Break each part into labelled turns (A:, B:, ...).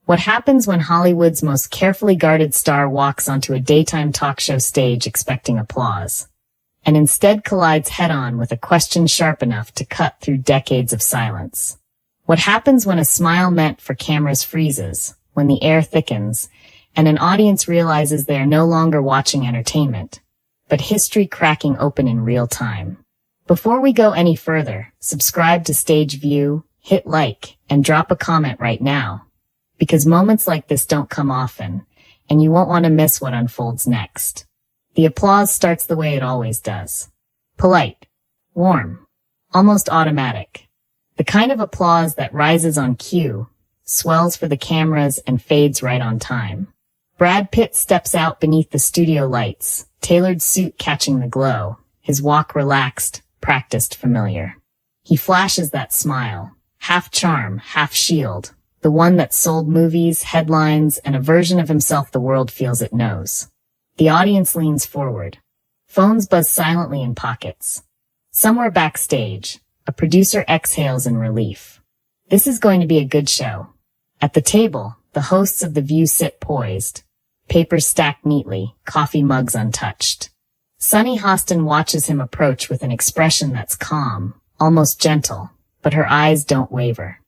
A: What happens when Hollywood's most carefully guarded star walks onto a daytime talk show stage expecting applause, and instead collides head-on with a question sharp enough to cut through decades of silence? What happens when a smile meant for cameras freezes, when the air thickens, and an audience realizes they are no longer watching entertainment, but history cracking open in real time? Before we go any further, subscribe to Stage View, hit like, and drop a comment right now, because moments like this don't come often, and you won't want to miss what unfolds next. The applause starts the way it always does. Polite, warm, almost automatic. The kind of applause that rises on cue, swells for the cameras, and fades right on time. Brad Pitt steps out beneath the studio lights, tailored suit catching the glow, his walk relaxed, practiced, familiar. He flashes that smile, half charm, half shield, the one that sold movies, headlines, and a version of himself the world feels it knows. The audience leans forward. Phones buzz silently in pockets. Somewhere backstage, a producer exhales in relief. This is going to be a good show. At the table, the hosts of The View sit poised, papers stacked neatly, coffee mugs untouched. Sunny Hostin watches him approach with an expression that's calm, almost gentle, but her eyes don't waver.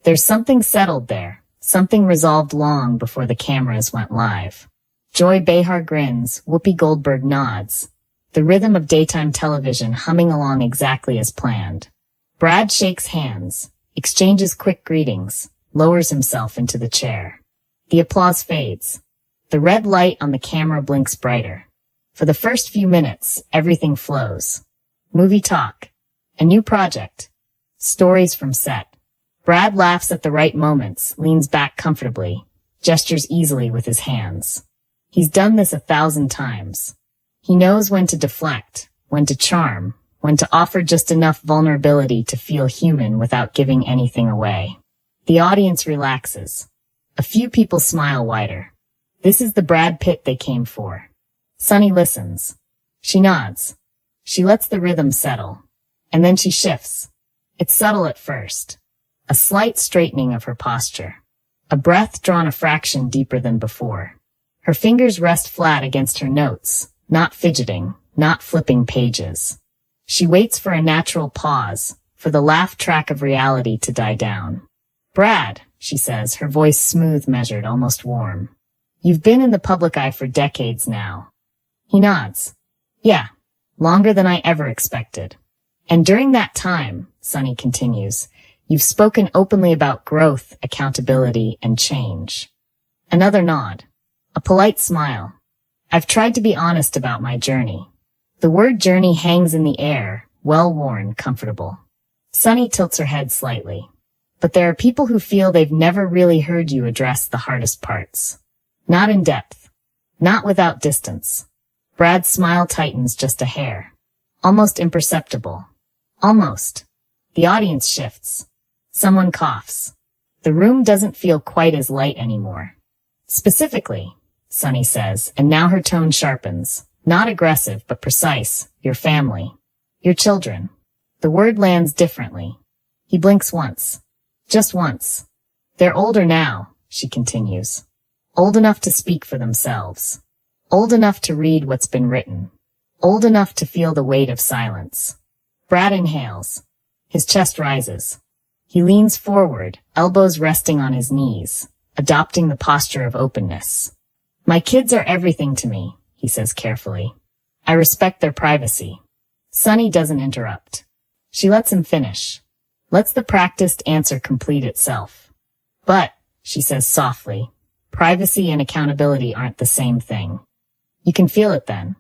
A: There's something settled there, something resolved long before the cameras went live. Joy Behar grins, Whoopi Goldberg nods, the rhythm of daytime television humming along exactly as planned. Brad shakes hands, exchanges quick greetings, lowers himself into the chair. The applause fades. The red light on the camera blinks brighter. For the first few minutes, everything flows. Movie talk. A new project. Stories from set. Brad laughs at the right moments, leans back comfortably, gestures easily with his hands. He's done this 1,000 times. He knows when to deflect, when to charm, when to offer just enough vulnerability to feel human without giving anything away. The audience relaxes. A few people smile wider. This is the Brad Pitt they came for. Sunny listens. She nods. She lets the rhythm settle. And then she shifts. It's subtle at first. A slight straightening of her posture. A breath drawn a fraction deeper than before. Her fingers rest flat against her notes, not fidgeting, not flipping pages. She waits for a natural pause, for the laugh track of reality to die down. Brad, she says, her voice smooth, measured, almost warm. You've been in the public eye for decades now. He nods. Yeah, longer than I ever expected. And during that time, Sunny continues, you've spoken openly about growth, accountability, and change. Another nod. A polite smile. I've tried to be honest about my journey. The word journey hangs in the air, well-worn, comfortable. Sunny tilts her head slightly. But there are people who feel they've never really heard you address the hardest parts. Not in depth. Not without distance. Brad's smile tightens just a hair. Almost imperceptible. Almost. The audience shifts. Someone coughs. The room doesn't feel quite as light anymore. Specifically, Sunny says, and now her tone sharpens. Not aggressive, but precise. Your family. Your children. The word lands differently. He blinks once. Just once. They're older now, she continues. Old enough to speak for themselves. Old enough to read what's been written. Old enough to feel the weight of silence. Brad inhales. His chest rises. He leans forward, elbows resting on his knees, adopting the posture of openness. My kids are everything to me, he says carefully. I respect their privacy. Sunny doesn't interrupt. She lets him finish. Lets the practiced answer complete itself. But, she says softly, privacy and accountability aren't the same thing. You can feel it then.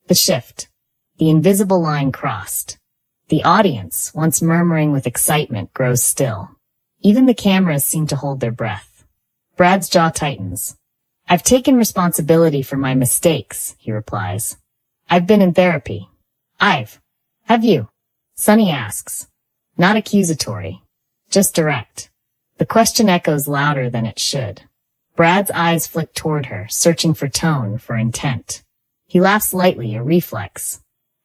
A: The shift. The invisible line crossed. The audience, once murmuring with excitement, grows still. Even the cameras seem to hold their breath. Brad's jaw tightens. I've taken responsibility for my mistakes, he replies. I've been in therapy. Have you? Sunny asks. Not accusatory. Just direct. The question echoes louder than it should. Brad's eyes flick toward her, searching for tone, for intent. He laughs lightly, a reflex.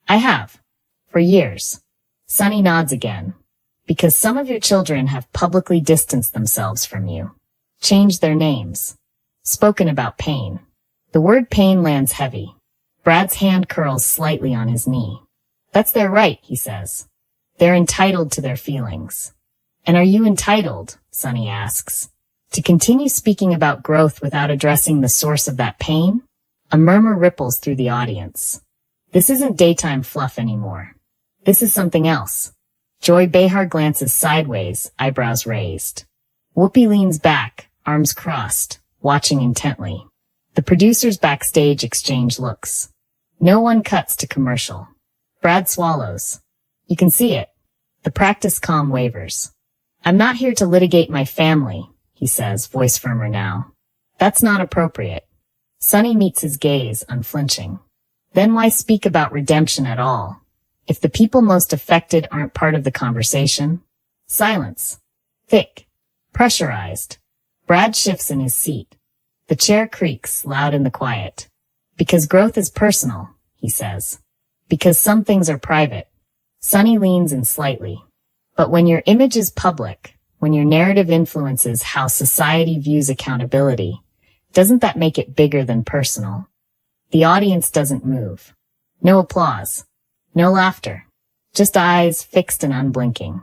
A: I have. For years. Sunny nods again. Because some of your children have publicly distanced themselves from you. Change their names. Spoken about pain. The word pain lands heavy. Brad's hand curls slightly on his knee. That's their right, he says. They're entitled to their feelings. And are you entitled, Sunny asks, to continue speaking about growth without addressing the source of that pain? A murmur ripples through the audience. This isn't daytime fluff anymore. This is something else. Joy Behar glances sideways, eyebrows raised. Whoopi leans back, arms crossed, watching intently. The producers backstage exchange looks. No one cuts to commercial. Brad swallows. You can see it. The practice calm wavers. I'm not here to litigate my family, he says, voice firmer now. That's not appropriate. Sunny meets his gaze, unflinching. Then why speak about redemption at all? If the people most affected aren't part of the conversation? Silence. Thick. Pressurized. Brad shifts in his seat. The chair creaks, loud in the quiet. Because growth is personal, he says. Because some things are private. Sunny leans in slightly. But when your image is public, when your narrative influences how society views accountability, doesn't that make it bigger than personal? The audience doesn't move. No applause. No laughter. Just eyes fixed and unblinking.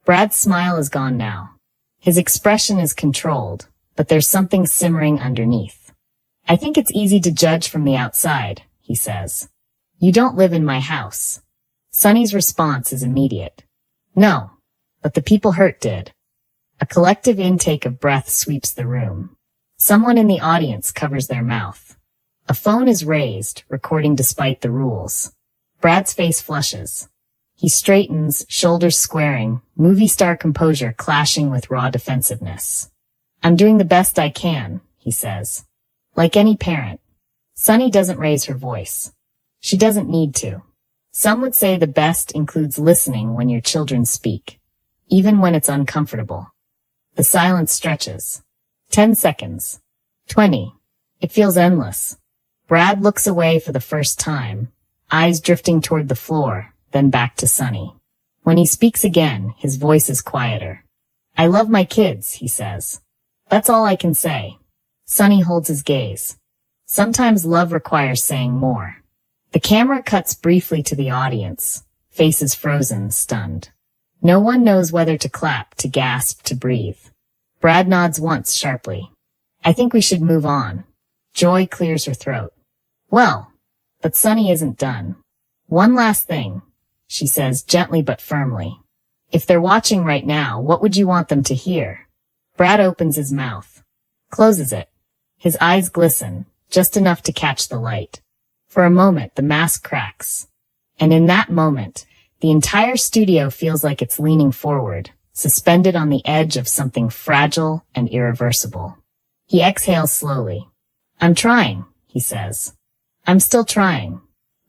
A: Brad's smile is gone now. His expression is controlled, but there's something simmering underneath. I think it's easy to judge from the outside, he says. You don't live in my house. Sunny's response is immediate. No, but the people hurt did. A collective intake of breath sweeps the room. Someone in the audience covers their mouth. A phone is raised, recording despite the rules. Brad's face flushes. He straightens, shoulders squaring, movie star composure clashing with raw defensiveness. I'm doing the best I can, he says. Like any parent. Sunny doesn't raise her voice. She doesn't need to. Some would say the best includes listening when your children speak, even when it's uncomfortable. The silence stretches. 10 seconds. 20. It feels endless. Brad looks away for the first time, eyes drifting toward the floor, then back to Sunny. When he speaks again, his voice is quieter. I love my kids, he says. That's all I can say. Sunny holds his gaze. Sometimes love requires saying more. The camera cuts briefly to the audience, faces frozen, stunned. No one knows whether to clap, to gasp, to breathe. Brad nods once sharply. I think we should move on. Joy clears her throat. Well, but Sunny isn't done. One last thing, she says gently but firmly. If they're watching right now, what would you want them to hear? Brad opens his mouth, closes it. His eyes glisten, just enough to catch the light. For a moment, the mask cracks. And in that moment, the entire studio feels like it's leaning forward, suspended on the edge of something fragile and irreversible. He exhales slowly. I'm trying, he says. I'm still trying.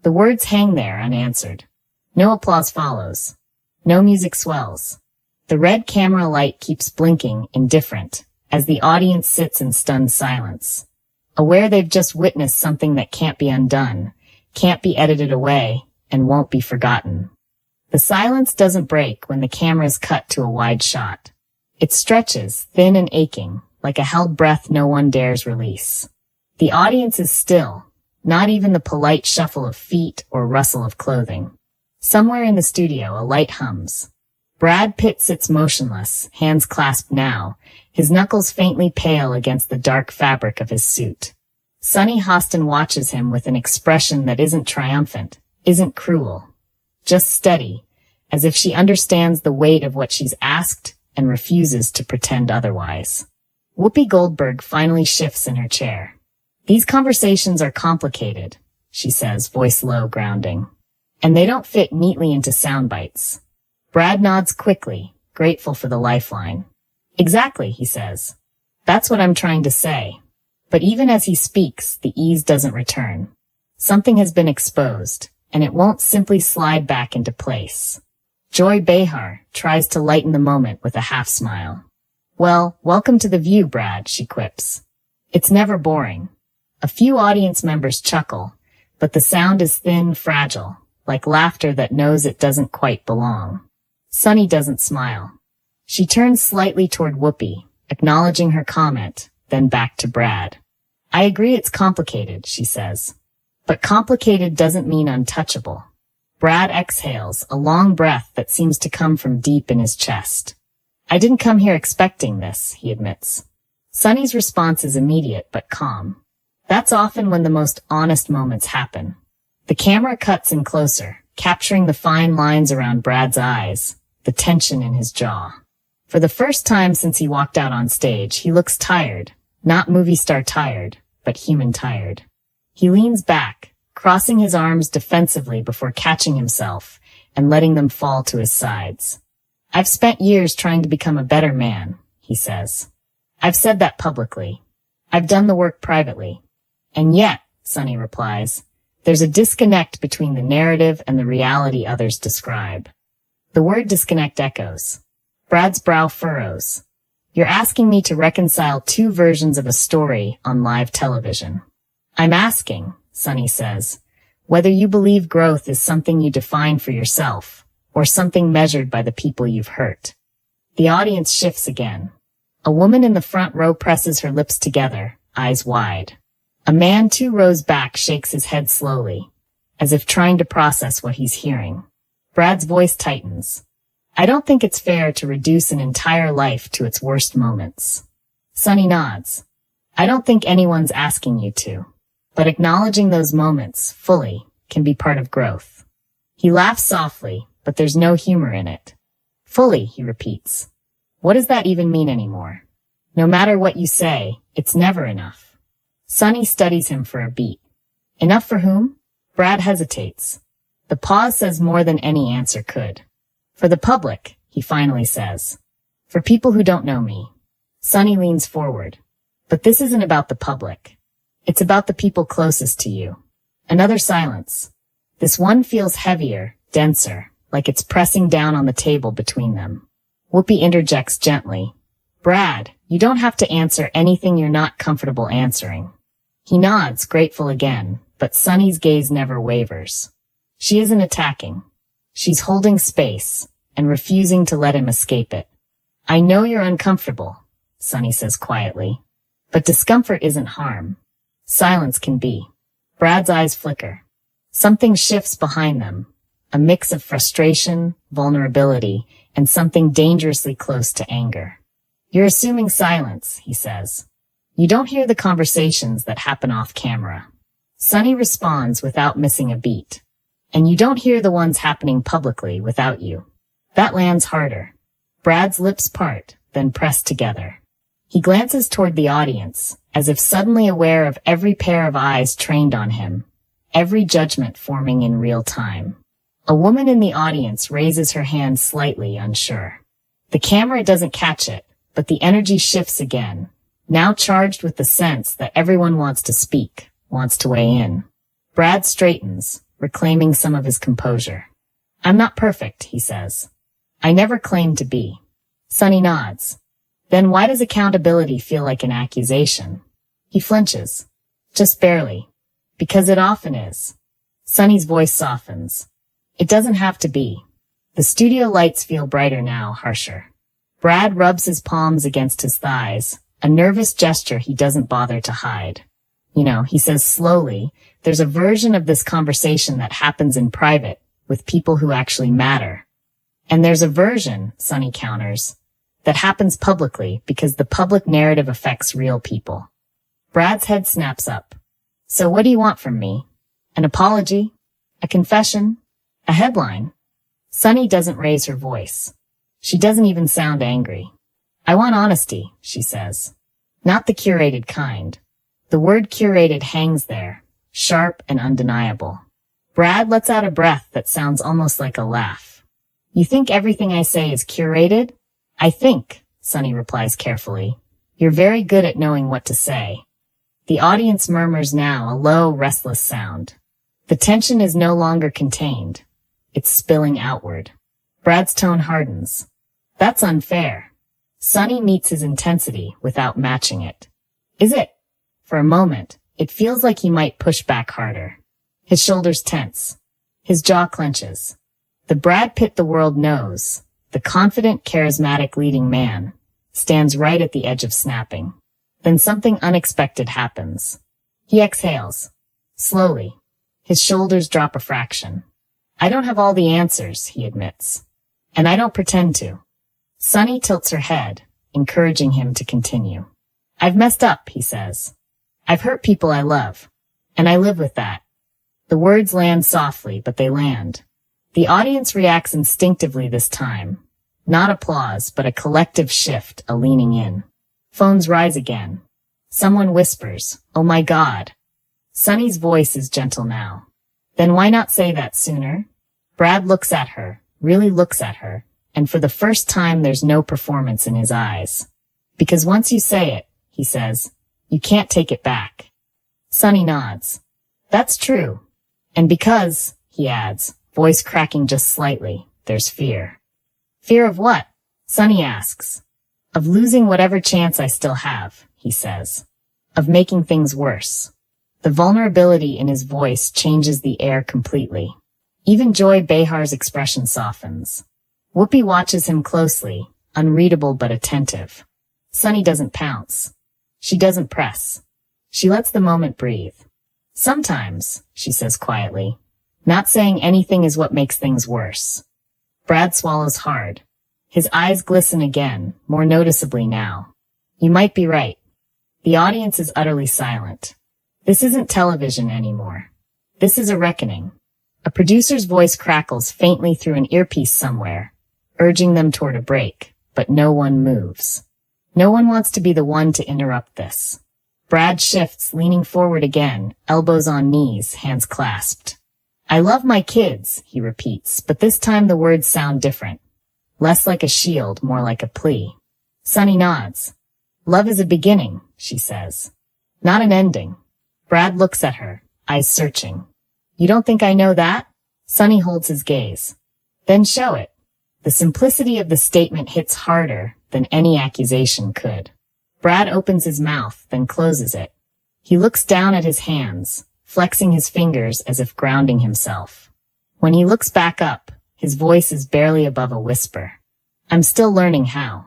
A: The words hang there unanswered. No applause follows. No music swells. The red camera light keeps blinking, indifferent, as the audience sits in stunned silence, aware they've just witnessed something that can't be undone, can't be edited away, and won't be forgotten. The silence doesn't break when the camera's cut to a wide shot. It stretches, thin and aching, like a held breath no one dares release. The audience is still, not even the polite shuffle of feet or rustle of clothing. Somewhere in the studio, a light hums. Brad Pitt sits motionless, hands clasped now, his knuckles faintly pale against the dark fabric of his suit. Sunny Hostin watches him with an expression that isn't triumphant, isn't cruel, just steady, as if she understands the weight of what she's asked and refuses to pretend otherwise. Whoopi Goldberg finally shifts in her chair. These conversations are complicated, she says, voice low, grounding. And they don't fit neatly into sound bites. Brad nods quickly, grateful for the lifeline. Exactly, he says. That's what I'm trying to say. But even as he speaks, the ease doesn't return. Something has been exposed, and it won't simply slide back into place. Joy Behar tries to lighten the moment with a half smile. Well, welcome to The View, Brad, she quips. It's never boring. A few audience members chuckle, but the sound is thin, fragile, like laughter that knows it doesn't quite belong. Sunny doesn't smile. She turns slightly toward Whoopi, acknowledging her comment, then back to Brad. I agree it's complicated, she says. But complicated doesn't mean untouchable. Brad exhales, a long breath that seems to come from deep in his chest. I didn't come here expecting this, he admits. Sunny's response is immediate but calm. That's often when the most honest moments happen. The camera cuts in closer, capturing the fine lines around Brad's eyes, the tension in his jaw. For the first time since he walked out on stage, he looks tired. Not movie star tired, but human tired. He leans back, crossing his arms defensively before catching himself and letting them fall to his sides. I've spent years trying to become a better man, he says. I've said that publicly. I've done the work privately. And yet, Sunny replies, there's a disconnect between the narrative and the reality others describe. The word disconnect echoes. Brad's brow furrows. You're asking me to reconcile two versions of a story on live television. I'm asking, Sunny says, whether you believe growth is something you define for yourself, or something measured by the people you've hurt. The audience shifts again. A woman in the front row presses her lips together, eyes wide. A man 2 rows back shakes his head slowly, as if trying to process what he's hearing. Brad's voice tightens. I don't think it's fair to reduce an entire life to its worst moments. Sunny nods. I don't think anyone's asking you to. But acknowledging those moments, fully, can be part of growth. He laughs softly, but there's no humor in it. Fully, he repeats. What does that even mean anymore? No matter what you say, it's never enough. Sunny studies him for a beat. Enough for whom? Brad hesitates. The pause says more than any answer could. For the public, he finally says. For people who don't know me. Sunny leans forward. But this isn't about the public. It's about the people closest to you. Another silence. This one feels heavier, denser, like it's pressing down on the table between them. Whoopi interjects gently. Brad, you don't have to answer anything you're not comfortable answering. He nods, grateful again, but Sunny's gaze never wavers. She isn't attacking. She's holding space and refusing to let him escape it. I know you're uncomfortable, Sunny says quietly, but discomfort isn't harm. Silence can be. Brad's eyes flicker. Something shifts behind them, a mix of frustration, vulnerability, and something dangerously close to anger. You're assuming silence, he says. You don't hear the conversations that happen off camera. Sunny responds without missing a beat. And you don't hear the ones happening publicly without you. That lands harder. Brad's lips part, then press together. He glances toward the audience, as if suddenly aware of every pair of eyes trained on him, every judgment forming in real time. A woman in the audience raises her hand slightly, unsure. The camera doesn't catch it, but the energy shifts again, now charged with the sense that everyone wants to speak, wants to weigh in. Brad straightens, reclaiming some of his composure. I'm not perfect, he says. I never claimed to be. Sunny nods. Then why does accountability feel like an accusation? He flinches. Just barely. Because it often is. Sunny's voice softens. It doesn't have to be. The studio lights feel brighter now, harsher. Brad rubs his palms against his thighs, a nervous gesture he doesn't bother to hide. He says slowly, there's a version of this conversation that happens in private, with people who actually matter. And there's a version, Sunny counters, that happens publicly because the public narrative affects real people. Brad's head snaps up. So what do you want from me? An apology? A confession? A headline? Sunny doesn't raise her voice. She doesn't even sound angry. I want honesty, she says. Not the curated kind. The word curated hangs there, sharp and undeniable. Brad lets out a breath that sounds almost like a laugh. You think everything I say is curated? I think, Sunny replies carefully. You're very good at knowing what to say. The audience murmurs now, a low, restless sound. The tension is no longer contained. It's spilling outward. Brad's tone hardens. That's unfair. Sunny meets his intensity without matching it. Is it? For a moment, it feels like he might push back harder. His shoulders tense. His jaw clenches. The Brad Pitt the world knows. The confident, charismatic leading man. stands right at the edge of snapping. Then something unexpected happens. He exhales. Slowly. His shoulders drop a fraction. I don't have all the answers, he admits. And I don't pretend to. Sunny tilts her head, encouraging him to continue. I've messed up, he says. I've hurt people I love. And I live with that. The words land softly, but they land. The audience reacts instinctively this time. Not applause, but a collective shift, a leaning in. Phones rise again. Someone whispers, "Oh my God." Sunny's voice is gentle now. Then why not say that sooner? Brad looks at her, really looks at her, and for the first time there's no performance in his eyes. Because once you say it, he says, you can't take it back. Sunny nods. That's true. And because, he adds, voice cracking just slightly, there's fear. Fear of what? Sunny asks. Of losing whatever chance I still have, he says. Of making things worse. The vulnerability in his voice changes the air completely. Even Joy Behar's expression softens. Whoopi watches him closely, unreadable but attentive. Sunny doesn't pounce. She doesn't press. She lets the moment breathe. Sometimes, she says quietly, not saying anything is what makes things worse. Brad swallows hard. His eyes glisten again, more noticeably now. You might be right. The audience is utterly silent. This isn't television anymore. This is a reckoning. A producer's voice crackles faintly through an earpiece somewhere, urging them toward a break, but no one moves. No one wants to be the one to interrupt this. Brad shifts, leaning forward again, elbows on knees, hands clasped. I love my kids, he repeats, but this time the words sound different. Less like a shield, more like a plea. Sunny nods. Love is a beginning, she says. Not an ending. Brad looks at her, eyes searching. You don't think I know that? Sunny holds his gaze. Then show it. The simplicity of the statement hits harder than any accusation could. Brad opens his mouth, then closes it. He looks down at his hands, flexing his fingers as if grounding himself. When he looks back up, his voice is barely above a whisper. I'm still learning how.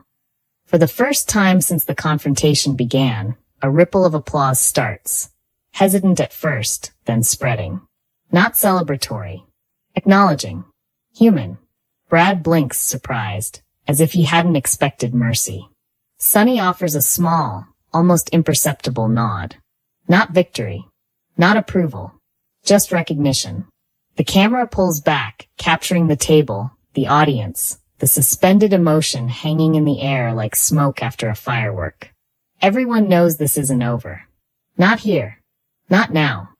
A: For the first time since the confrontation began, a ripple of applause starts. Hesitant at first, then spreading. Not celebratory. Acknowledging. Human. Brad blinks, surprised, as if he hadn't expected mercy. Sunny offers a small, almost imperceptible nod. Not victory. Not approval. Just recognition. The camera pulls back, capturing the table, the audience, the suspended emotion hanging in the air like smoke after a firework. Everyone knows this isn't over. Not here. Not now.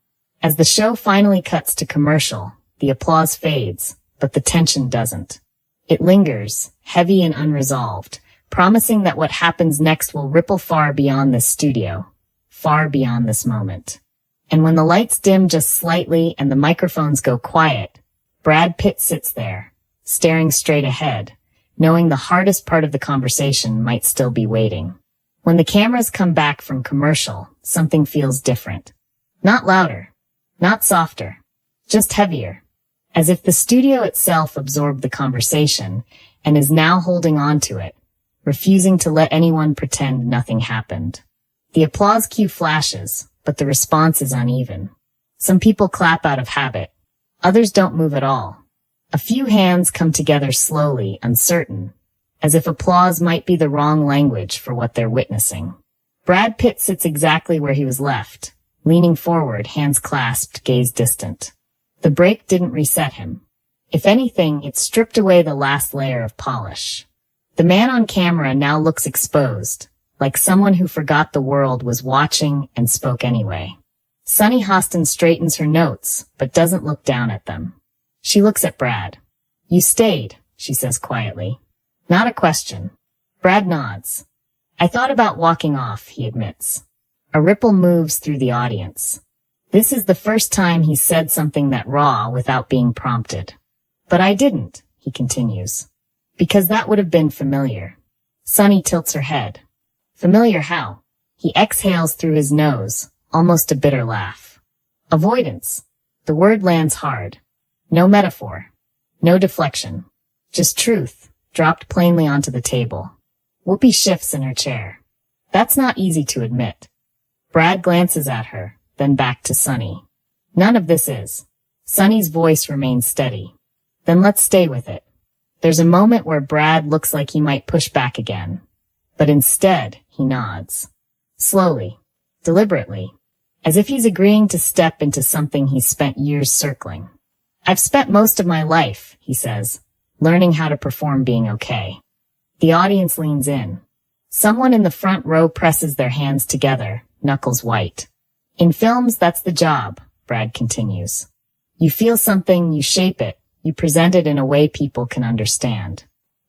A: As the show finally cuts to commercial, the applause fades, but the tension doesn't. It lingers, heavy and unresolved, promising that what happens next will ripple far beyond this studio, far beyond this moment. And when the lights dim just slightly and the microphones go quiet, Brad Pitt sits there, staring straight ahead, knowing the hardest part of the conversation might still be waiting. When the cameras come back from commercial, something feels different. Not louder, not softer, just heavier, as if the studio itself absorbed the conversation and is now holding on to it, refusing to let anyone pretend nothing happened. The applause cue flashes, but the response is uneven. Some people clap out of habit. Others don't move at all. A few hands come together slowly, uncertain, as if applause might be the wrong language for what they're witnessing. Brad Pitt sits exactly where he was left, leaning forward, hands clasped, gaze distant. The break didn't reset him. If anything, it stripped away the last layer of polish. The man on camera now looks exposed, like someone who forgot the world was watching and spoke anyway. Sunny Hostin straightens her notes, but doesn't look down at them. She looks at Brad. You stayed, she says quietly. Not a question. Brad nods. I thought about walking off, he admits. A ripple moves through the audience. This is the first time he's said something that raw without being prompted. But I didn't, he continues. Because that would have been familiar. Sunny tilts her head. Familiar how? He exhales through his nose, almost a bitter laugh. Avoidance. The word lands hard. No metaphor. No deflection. Just truth, dropped plainly onto the table. Whoopi shifts in her chair. That's not easy to admit. Brad glances at her, then back to Sunny. None of this is. Sunny's voice remains steady. Then let's stay with it. There's a moment where Brad looks like he might push back again. But instead, he nods. Slowly, deliberately, as if he's agreeing to step into something he's spent years circling. I've spent most of my life, he says, learning how to perform being okay. The audience leans in. Someone in the front row presses their hands together, knuckles white. In films, that's the job, Brad continues. You feel something, you shape it, you present it in a way people can understand.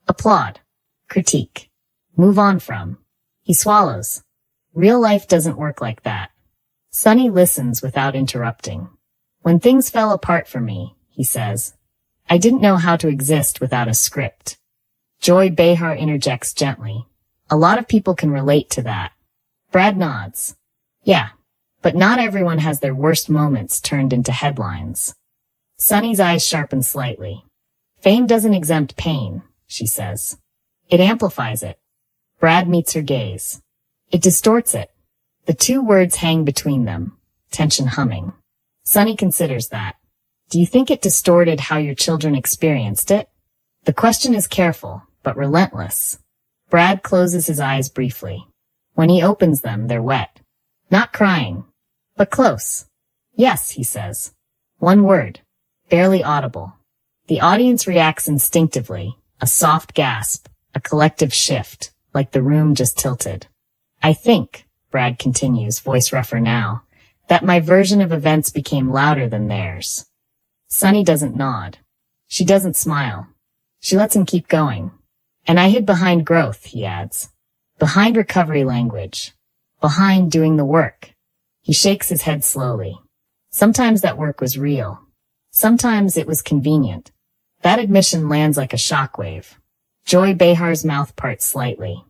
A: Applaud. Critique. Move on from. He swallows. Real life doesn't work like that. Sunny listens without interrupting. When things fell apart for me, he says, I didn't know how to exist without a script. Joy Behar interjects gently. A lot of people can relate to that. Brad nods. Yeah, but not everyone has their worst moments turned into headlines. Sunny's eyes sharpen slightly. Fame doesn't exempt pain, she says. It amplifies it. Brad meets her gaze. It distorts it. The two words hang between them, tension humming. Sunny considers that. Do you think it distorted how your children experienced it? The question is careful, but relentless. Brad closes his eyes briefly. When he opens them, they're wet. Not crying, but close. Yes, he says. One word, barely audible. The audience reacts instinctively, a soft gasp, a collective shift, like the room just tilted. I think, Brad continues, voice rougher now, that my version of events became louder than theirs. Sunny doesn't nod. She doesn't smile. She lets him keep going. And I hid behind growth, he adds. Behind recovery language. Behind doing the work. He shakes his head slowly. Sometimes that work was real. Sometimes it was convenient. That admission lands like a shockwave. Joy Behar's mouth parts slightly.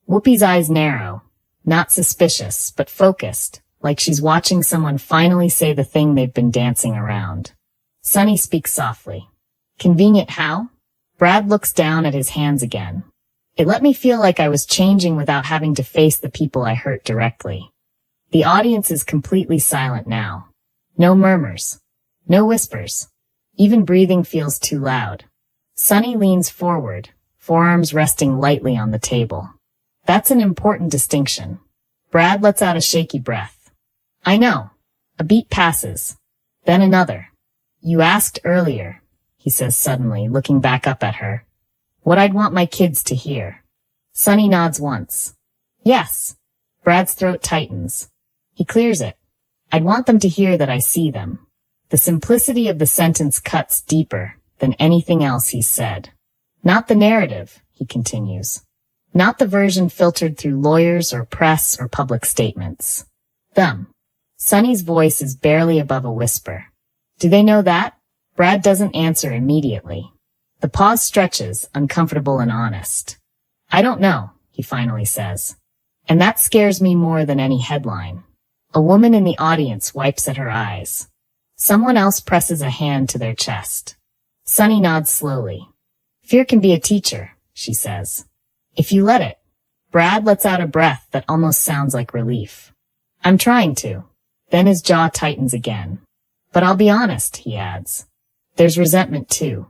A: Whoopi's eyes narrow. Not suspicious, but focused, like she's watching someone finally say the thing they've been dancing around. Sunny speaks softly. Convenient how? Brad looks down at his hands again. It let me feel like I was changing without having to face the people I hurt directly. The audience is completely silent now. No murmurs. No whispers. Even breathing feels too loud. Sunny leans forward, forearms resting lightly on the table. That's an important distinction. Brad lets out a shaky breath. I know. A beat passes. Then another. You asked earlier, he says suddenly, looking back up at her. What I'd want my kids to hear. Sunny nods once. Yes. Brad's throat tightens. He clears it. I'd want them to hear that I see them. The simplicity of the sentence cuts deeper than anything else he's said. Not the narrative, he continues. Not the version filtered through lawyers or press or public statements. Them. Sunny's voice is barely above a whisper. Do they know that? Brad doesn't answer immediately. The pause stretches, uncomfortable and honest. I don't know, he finally says. And that scares me more than any headline. A woman in the audience wipes at her eyes. Someone else presses a hand to their chest. Sunny nods slowly. Fear can be a teacher, she says. If you let it. Brad lets out a breath that almost sounds like relief. I'm trying to. Then his jaw tightens again. But I'll be honest, he adds. There's resentment too.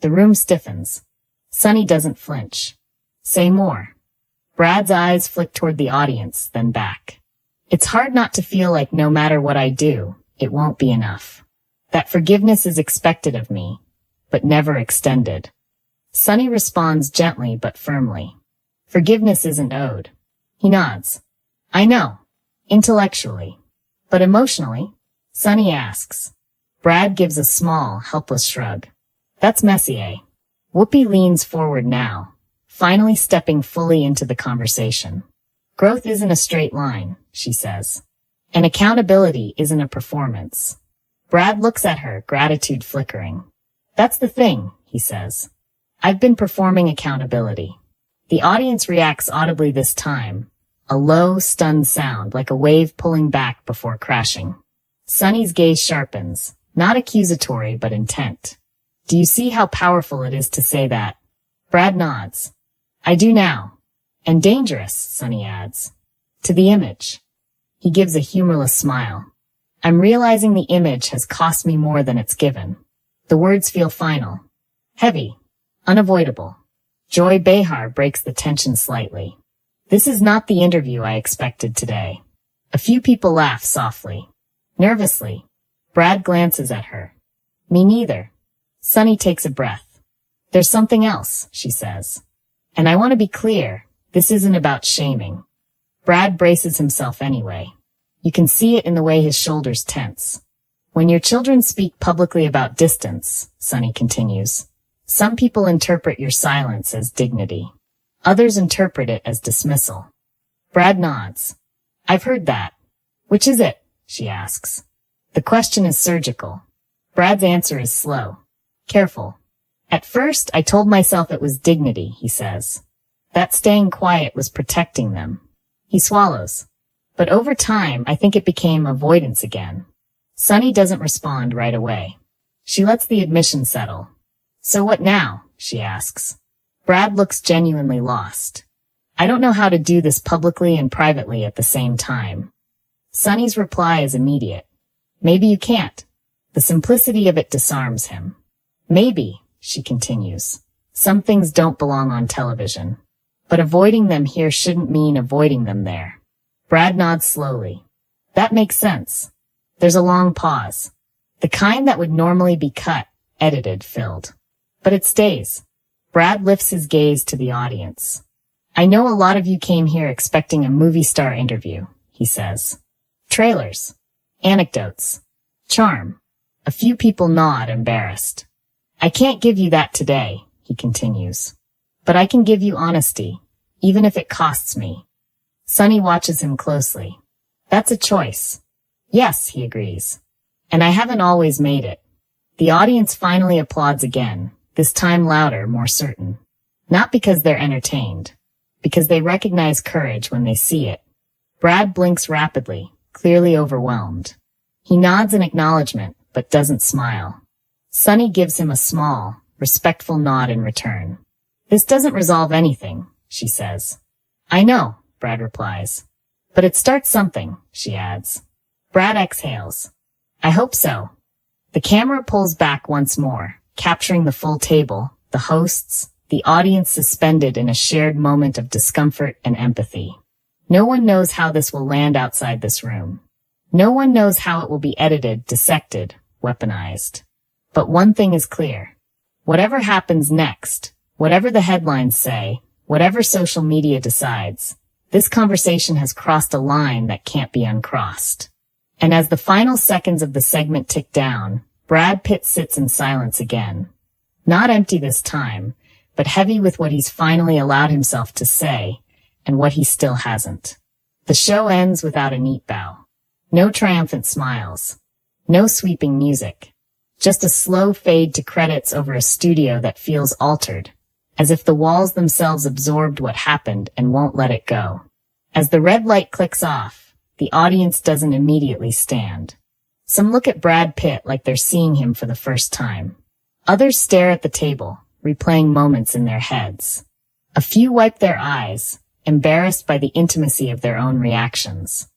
A: The room stiffens. Sunny doesn't flinch. Say more. Brad's eyes flick toward the audience, then back. It's hard not to feel like no matter what I do, it won't be enough. That forgiveness is expected of me, but never extended. Sunny responds gently but firmly. Forgiveness isn't owed. He nods. I know. Intellectually. But emotionally? Sunny asks. Brad gives a small, helpless shrug. That's Messier. Whoopi leans forward now, finally stepping fully into the conversation. Growth isn't a straight line, she says. And accountability isn't a performance. Brad looks at her, gratitude flickering. That's the thing, he says. I've been performing accountability. The audience reacts audibly this time, a low, stunned sound like a wave pulling back before crashing. Sunny's gaze sharpens, not accusatory but intent. Do you see how powerful it is to say that? Brad nods. I do now. And dangerous, Sunny adds. To the image. He gives a humorless smile. I'm realizing the image has cost me more than it's given. The words feel final. Heavy. Unavoidable. Joy Behar breaks the tension slightly. This is not the interview I expected today. A few people laugh softly. Nervously. Brad glances at her. Me neither. Sunny takes a breath. There's something else, she says. And I want to be clear, this isn't about shaming. Brad braces himself anyway. You can see it in the way his shoulders tense. When your children speak publicly about distance, Sunny continues, some people interpret your silence as dignity. Others interpret it as dismissal. Brad nods. I've heard that. Which is it? She asks. The question is surgical. Brad's answer is slow. Careful. At first, I told myself it was dignity, he says. That staying quiet was protecting them. He swallows. But over time, I think it became avoidance again. Sunny doesn't respond right away. She lets the admission settle. So what now? She asks. Brad looks genuinely lost. I don't know how to do this publicly and privately at the same time. Sunny's reply is immediate. Maybe you can't. The simplicity of it disarms him. Maybe, she continues. Some things don't belong on television. But avoiding them here shouldn't mean avoiding them there. Brad nods slowly. That makes sense. There's a long pause. The kind that would normally be cut, edited, filled. But it stays. Brad lifts his gaze to the audience. I know a lot of you came here expecting a movie star interview, he says. Trailers. Anecdotes. Charm. A few people nod, embarrassed. I can't give you that today, he continues. But I can give you honesty, even if it costs me. Sunny watches him closely. That's a choice. Yes, he agrees. And I haven't always made it. The audience finally applauds again, this time louder, more certain. Not because they're entertained, because they recognize courage when they see it. Brad blinks rapidly, clearly overwhelmed. He nods in acknowledgement, but doesn't smile. Sunny gives him a small, respectful nod in return. This doesn't resolve anything, she says. I know, Brad replies. But it starts something, she adds. Brad exhales. I hope so. The camera pulls back once more, capturing the full table, the hosts, the audience suspended in a shared moment of discomfort and empathy. No one knows how this will land outside this room. No one knows how it will be edited, dissected, weaponized. But one thing is clear. Whatever happens next, whatever the headlines say, whatever social media decides, this conversation has crossed a line that can't be uncrossed. And as the final seconds of the segment tick down, Brad Pitt sits in silence again. Not empty this time, but heavy with what he's finally allowed himself to say, and what he still hasn't. The show ends without a neat bow. No triumphant smiles. No sweeping music. Just a slow fade to credits over a studio that feels altered, as if the walls themselves absorbed what happened and won't let it go. As the red light clicks off, the audience doesn't immediately stand. Some look at Brad Pitt like they're seeing him for the first time. Others stare at the table, replaying moments in their heads. A few wipe their eyes, embarrassed by the intimacy of their own reactions.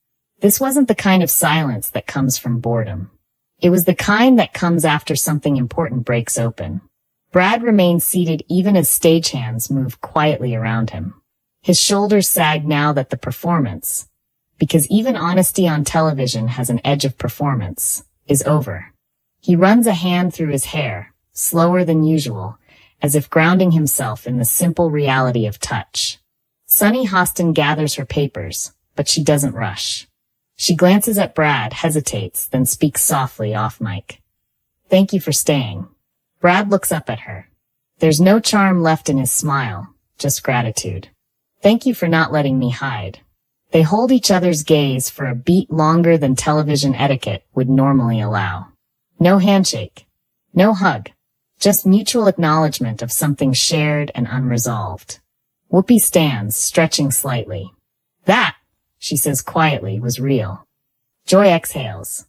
A: This wasn't the kind of silence that comes from boredom. It was the kind that comes after something important breaks open. Brad remains seated even as stagehands move quietly around him. His shoulders sag now that the performance, because even honesty on television has an edge of performance, is over. He runs a hand through his hair, slower than usual, as if grounding himself in the simple reality of touch. Sunny Hostin gathers her papers, but she doesn't rush. She glances at Brad, hesitates, then speaks softly off mic. Thank you for staying. Brad looks up at her. There's no charm left in his smile, just gratitude. Thank you for not letting me hide. They hold each other's gaze for a beat longer than television etiquette would normally allow. No handshake. No hug. Just mutual acknowledgement of something shared and unresolved. Whoopi stands, stretching slightly. That, she says quietly, was real. Joy exhales.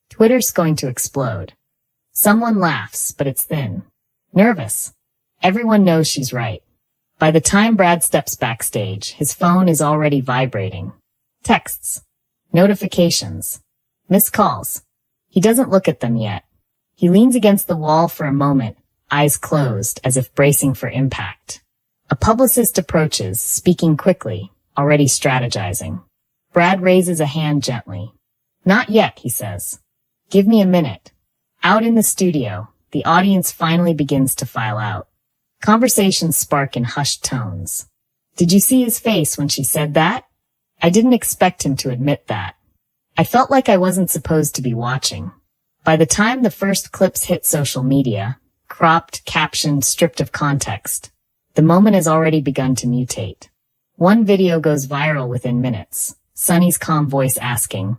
A: Twitter's going to explode. Someone laughs, but it's thin. Nervous. Everyone knows she's right. By the time Brad steps backstage, his phone is already vibrating. Texts, notifications, missed calls. He doesn't look at them yet. He leans against the wall for a moment, eyes closed, as if bracing for impact. A publicist approaches, speaking quickly, already strategizing. Brad raises a hand gently. "Not yet," he says. "Give me a minute." Out in the studio, the audience finally begins to file out. Conversations spark in hushed tones. "Did you see his face when she said that? I didn't expect him to admit that. I felt like I wasn't supposed to be watching." By the time the first clips hit social media, cropped, captioned, stripped of context, the moment has already begun to mutate. One video goes viral within minutes, Sunny's calm voice asking,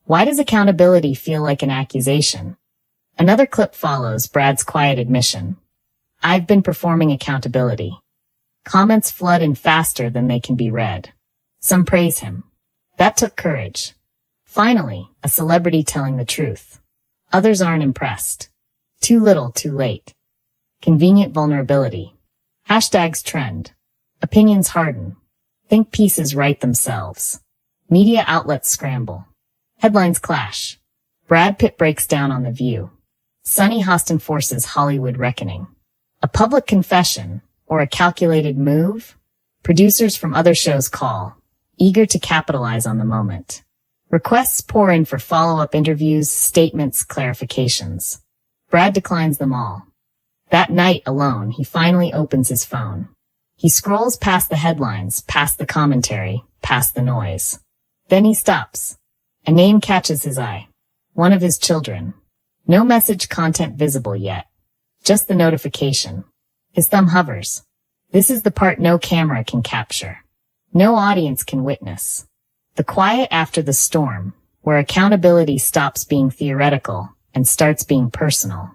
A: "Why does accountability feel like an accusation?" Another clip follows, Brad's quiet admission. "I've been performing accountability." Comments flood in faster than they can be read. Some praise him. That took courage. Finally, a celebrity telling the truth. Others aren't impressed. Too little, too late. Convenient vulnerability. Hashtags trend. Opinions harden. Think pieces write themselves. Media outlets scramble. Headlines clash. Brad Pitt breaks down on The View. Sunny Hostin forces Hollywood reckoning. A public confession, or a calculated move? Producers from other shows call, eager to capitalize on the moment. Requests pour in for follow-up interviews, statements, clarifications. Brad declines them all. That night alone, he finally opens his phone. He scrolls past the headlines, past the commentary, past the noise. Then he stops. A name catches his eye. One of his children. No message content visible yet. Just the notification. His thumb hovers. This is the part no camera can capture. No audience can witness. The quiet after the storm, where accountability stops being theoretical and starts being personal.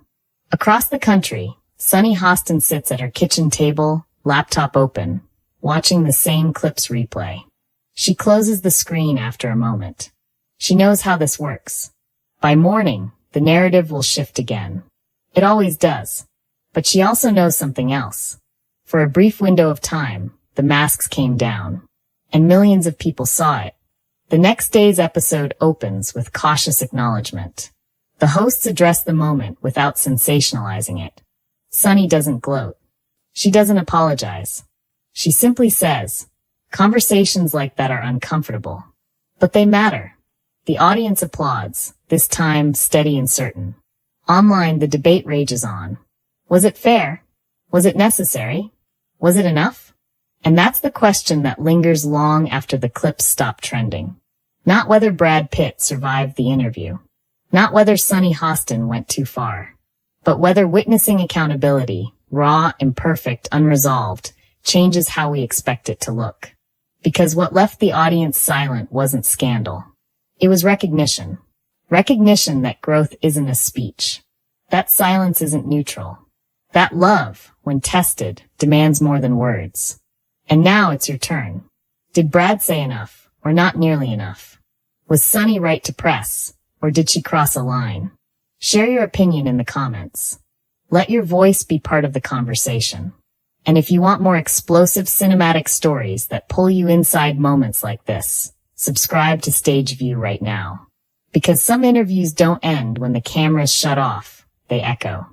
A: Across the country, Sunny Hostin sits at her kitchen table, laptop open, watching the same clips replay. She closes the screen after a moment. She knows how this works. By morning, the narrative will shift again. It always does. But she also knows something else. For a brief window of time, the masks came down, and millions of people saw it. The next day's episode opens with cautious acknowledgement. The hosts address the moment without sensationalizing it. Sunny doesn't gloat. She doesn't apologize. She simply says, "Conversations like that are uncomfortable. But they matter." The audience applauds, this time steady and certain. Online, the debate rages on. Was it fair? Was it necessary? Was it enough? And that's the question that lingers long after the clips stop trending. Not whether Brad Pitt survived the interview. Not whether Sunny Hostin went too far. But whether witnessing accountability, raw, imperfect, unresolved, changes how we expect it to look. Because what left the audience silent wasn't scandal. It was recognition. Recognition that growth isn't a speech. That silence isn't neutral. That love, when tested, demands more than words. And now it's your turn. Did Brad say enough, or not nearly enough? Was Sunny right to press, or did she cross a line? Share your opinion in the comments. Let your voice be part of the conversation. And if you want more explosive cinematic stories that pull you inside moments like this, subscribe to Stage View right now. Because some interviews don't end when the cameras shut off, they echo.